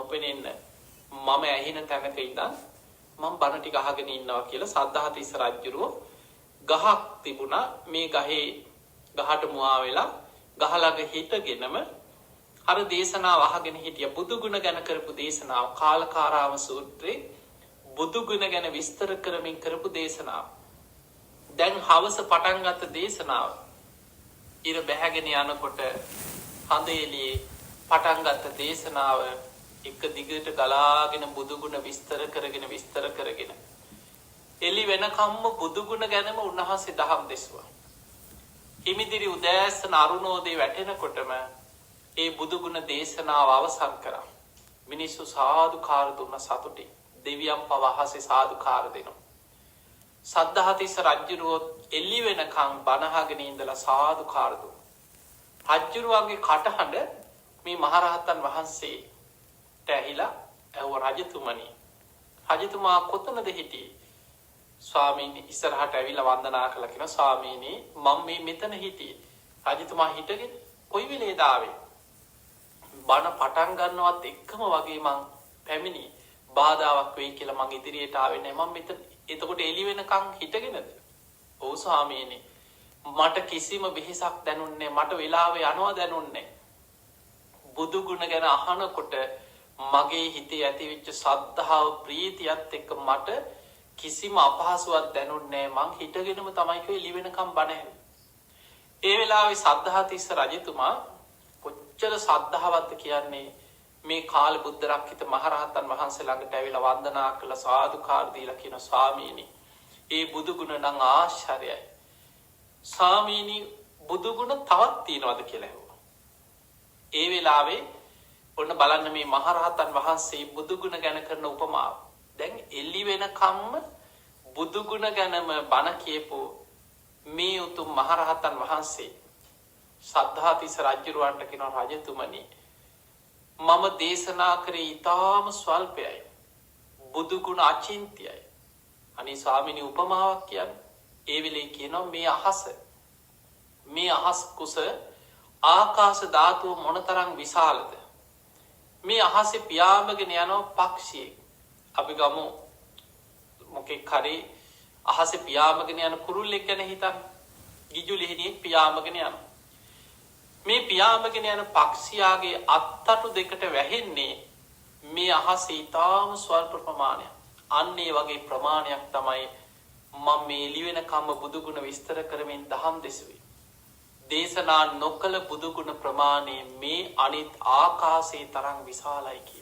නොපෙනෙන්න මම ඇහෙන තැනක ඉඳන් මම බණ ටික අහගෙන ඉන්නවා කියලා සද්ධාතිස්ස රජුරෝ ගහක් තිබුණා. මේ ගහට මුවා වෙලා ගහ ළඟ හිටගෙනම අර දේශනාව අහගෙන හිටිය. බුදු ගුණ ගැන කරපු දේශනාව කාලකාරාම සූත්‍රයේ බුදු ගුණ ගැන විස්තර කරමින් කරපු දේශනාව. දැන් හවස පටන් ගත්ත දේශනාව ඉර බැහැගෙන යනකොට හඳ එළියේ පටන් ගත්ත දේශනාව එක දිගට ගලාගෙන බුදු ගුණ විස්තර කරගෙන එළි වෙනකම්ම බුදු ගුණ ගැනම උන්වහන්සේ දහම් දෙසුවා. හිමිදිරි උදෑසන අරුණෝදේ වැටෙනකොටම ඒ බුදු ගුණ දේශනාව අවසන් කරා. මිනිස්සු සාදුකාර දුන්න සතුටින් දෙවියන් පවා අහසේ සාදුකාර දෙනවා. සද්ධාතිස්ස රජුරුවෝ එළි වෙනකම් බණ අහගෙන ඉඳලා සාදුකාර දුන්නා. රජුරුවන්ගේ කටහඬ මේ මහරහතන් වහන්සේට ඇහිලා ඇහුව රජතුමනි. රජතුමා කොතනද හිටියේ? ස්වාමීනි ඉස්සරහට ඇවිල්ලා වන්දනා කළා කියන ස්වාමීනි මම මේ මෙතන හිටියේ. රජතුමා හිටගෙන කොයි වෙලේද ආවේ? බණ පටන් ගන්නවත් එක්කම වගේ මං පැමිණි. බාධාවක් වෙයි කියලා මං ඉදිරියට ආවේ නැහැ. මම මෙතන එතකොට එළි වෙනකන් හිටගෙනද? ඔව් ස්වාමීනි මට කිසිම වෙහෙසක් දැනුන්නේ මට වෙලාව යනවා දැනුන්නේ. බුදු ගුණ ගැන අහනකොට මගේ හිතේ ඇතිවෙච්ච ශ්‍රද්ධාව ප්‍රීතියත් එක්ක මට කිසිම අපහසුවක් දැනුන්නේ මං හිටගෙනම තමයි කිව්වේ එළි වෙනකම් බණ ඇහුවේ. ඒ වෙලාවේ සද්ධාතිස්ස රජතුමා කොච්චර ශ්‍රද්ධාවක්ද කියන්නේ මේ කාල බුද්ධ රක්කිත මහරහතන් වහන්සේ ළඟට ඇවිල්ලා වන්දනා කළ සාදුකාර දීලා කියන ස්වාමීනි ඒ බුදු ගුණ නම් ආශ්චර්යයි. ස්වාමීනි බුදු ගුණ තවත් තියනවද කියලා ඇහුවා. ඒ වෙලාවේ ඔන්න බලන්න මේ මහරහතන් වහන්සේ බුදු ගුණ ගැන කරන උපමාව. දැන් එළි වෙනකම්ම බුදු ගුණ ගැනම බණ කියපු මේ උතුම් මහරහතන් වහන්සේ සද්ධාතිස්ස රජුරවන්ට කියනවා රජතුමනි මම දේශනා කරේ ඊටාම ස්වල්පයයි. බුදු ගුණ අචින්ත්‍යයි. අනේ ස්වාමිනී උපමාවක් කියන්නේ. ඒ වෙලේ කියනවා මේ අහස් කුස ආකාශ ධාතුව මොනතරම් විශාලද? මේ අහසේ පියාඹගෙන යන පක්ෂියෙක්. අපි ගමු මොකෙක් හරි අහසේ පියාඹගෙන යන කුරුල්ලෙක් ගැන හිතන්න. ගිජු ලිහිණියෙක් පියාඹගෙන යනවා. මේ පියාඹගෙන යන පක්ෂියාගේ අත්තටු දෙකට වැහෙන්නේ මේ අහසේ ඊටාම ස්වල්ප ප්‍රමාණයක්. අන්න ඒ වගේ ප්‍රමාණයක් තමයි මම මේ එළි වෙනකම්ම බුදු ගුණ විස්තර කරමින් දහම් දෙසුවේ. දේශනා නොකළ බුදු ගුණ ප්‍රමාණය මේ අනිත් ආකාශයේ තරම් විශාලයි කියලා.